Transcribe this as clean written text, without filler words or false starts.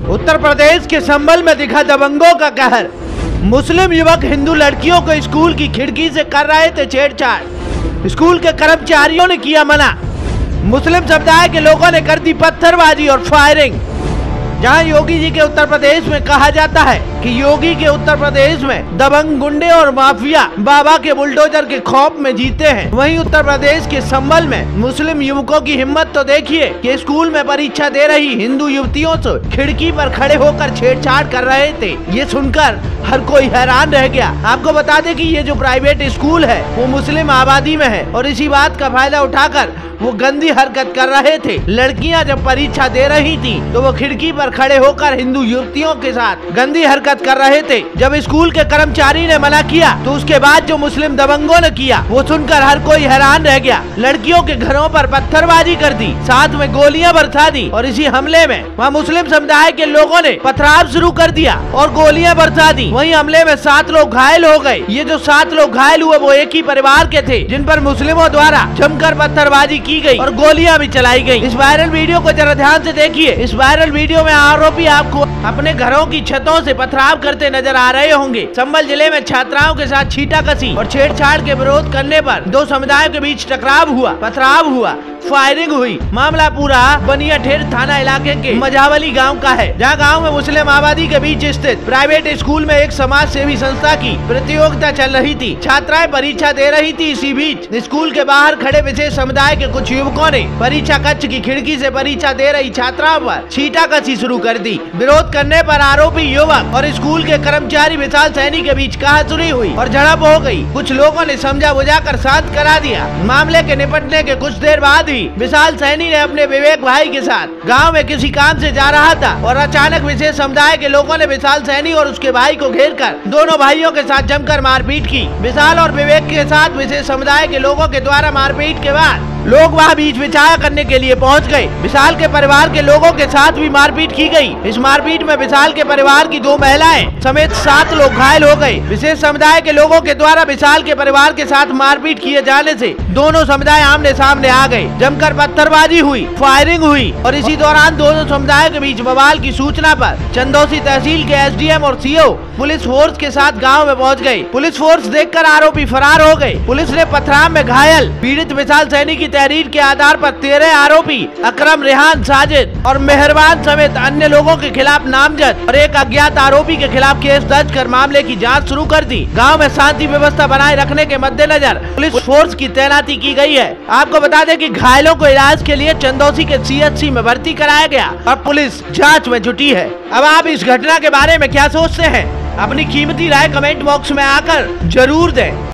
उत्तर प्रदेश के संभल में दिखा दबंगों का कहर। मुस्लिम युवक हिंदू लड़कियों को स्कूल की खिड़की से कर रहे थे छेड़छाड़। स्कूल के कर्मचारियों ने किया मना। मुस्लिम समुदाय के लोगों ने कर दी पत्थरबाजी और फायरिंग। जहां योगी जी के उत्तर प्रदेश में कहा जाता है कि योगी के उत्तर प्रदेश में दबंग गुंडे और माफिया बाबा के बुलडोजर के खौफ में जीते हैं, वहीं उत्तर प्रदेश के संभल में मुस्लिम युवकों की हिम्मत तो देखिए कि स्कूल में परीक्षा दे रही हिंदू युवतियों से खिड़की पर खड़े होकर छेड़छाड़ कर रहे थे। ये सुनकर हर कोई हैरान रह गया। आपको बता दें कि ये जो प्राइवेट स्कूल है वो मुस्लिम आबादी में है और इसी बात का फायदा उठाकर वो गंदी हरकत कर रहे थे। लड़कियां जब परीक्षा दे रही थी तो वो खिड़की पर खड़े होकर हिंदू युवतियों के साथ गंदी हरकत कर रहे थे। जब स्कूल के कर्मचारी ने मना किया तो उसके बाद जो मुस्लिम दबंगों ने किया वो सुनकर हर कोई हैरान रह गया। लड़कियों के घरों पर पत्थरबाजी कर दी, साथ में गोलियां बरसा दी और इसी हमले में वहाँ मुस्लिम समुदाय के लोगों ने पथराव शुरू कर दिया और गोलियां बरसा दी। वहीं हमले में 7 लोग घायल हो गए। ये जो 7 लोग घायल हुए वो एक ही परिवार के थे, जिन पर मुस्लिमों द्वारा जमकर पत्थरबाजी की गई और गोलियां भी चलाई गई। इस वायरल वीडियो को जरा ध्यान से देखिए। इस वायरल वीडियो में आरोपी आपको अपने घरों की छतों से पथराव करते नजर आ रहे होंगे। संभल जिले में छात्राओं के साथ छींटाकशी और छेड़छाड़ के विरोध करने पर 2 समुदायों के बीच टकराव हुआ, पथराव हुआ, फायरिंग हुई। मामला पूरा बनियाठेर थाना इलाके के मझावली गांव का है, जहां गांव में मुस्लिम आबादी के बीच स्थित प्राइवेट स्कूल में एक समाज सेवी संस्था की प्रतियोगिता चल रही थी। छात्राएं परीक्षा दे रही थी। इसी बीच स्कूल के बाहर खड़े विशेष समुदाय के कुछ युवकों ने परीक्षा कक्ष की खिड़की से परीक्षा दे रही छात्राओं पर छींटाकशी शुरू कर दी। विरोध करने पर आरोपी युवक और स्कूल के कर्मचारी विशाल सैनी के बीच कहासुनी हुई और झड़प हो गई। कुछ लोगों ने समझा बुझाकर शांत करा दिया। मामले के निपटने के कुछ देर बाद विशाल सैनी ने अपने विवेक भाई के साथ गांव में किसी काम से जा रहा था और अचानक विशेष समुदाय के लोगों ने विशाल सैनी और उसके भाई को घेरकर दोनों भाइयों के साथ जमकर मारपीट की। विशाल और विवेक के साथ विशेष समुदाय के लोगों के द्वारा मारपीट के बाद लोग वहां बीच विचार करने के लिए पहुंच गए। विशाल के परिवार के लोगों के साथ भी मारपीट की गई। इस मारपीट में विशाल के परिवार की 2 महिलाएं समेत 7 लोग घायल हो गए। विशेष समुदाय के लोगों के द्वारा विशाल के परिवार के साथ मारपीट किए जाने से दोनों समुदाय आमने सामने आ गए। जमकर पत्थरबाजी हुई, फायरिंग हुई और इसी दौरान दोनों समुदायों के बीच बवाल की सूचना पर चंदौसी तहसील के एसडीएम और सीओ पुलिस फोर्स के साथ गाँव में पहुँच गयी। पुलिस फोर्स देखकर आरोपी फरार हो गए। पुलिस ने पथराव में घायल पीड़ित विशाल सैनी की तहरीर के आधार पर 13 आरोपी अकरम, रेहान, साजिद और मेहरबान समेत अन्य लोगों के खिलाफ नामजद और एक अज्ञात आरोपी के खिलाफ केस दर्ज कर मामले की जांच शुरू कर दी। गांव में शांति व्यवस्था बनाए रखने के मद्देनजर पुलिस फोर्स की तैनाती की गई है। आपको बता दें कि घायलों को इलाज के लिए चंदौसी के सीएचसी में भर्ती कराया गया और पुलिस जाँच में जुटी है। अब आप इस घटना के बारे में क्या सोचते हैं? अपनी कीमती राय कमेंट बॉक्स में आकर जरूर दें।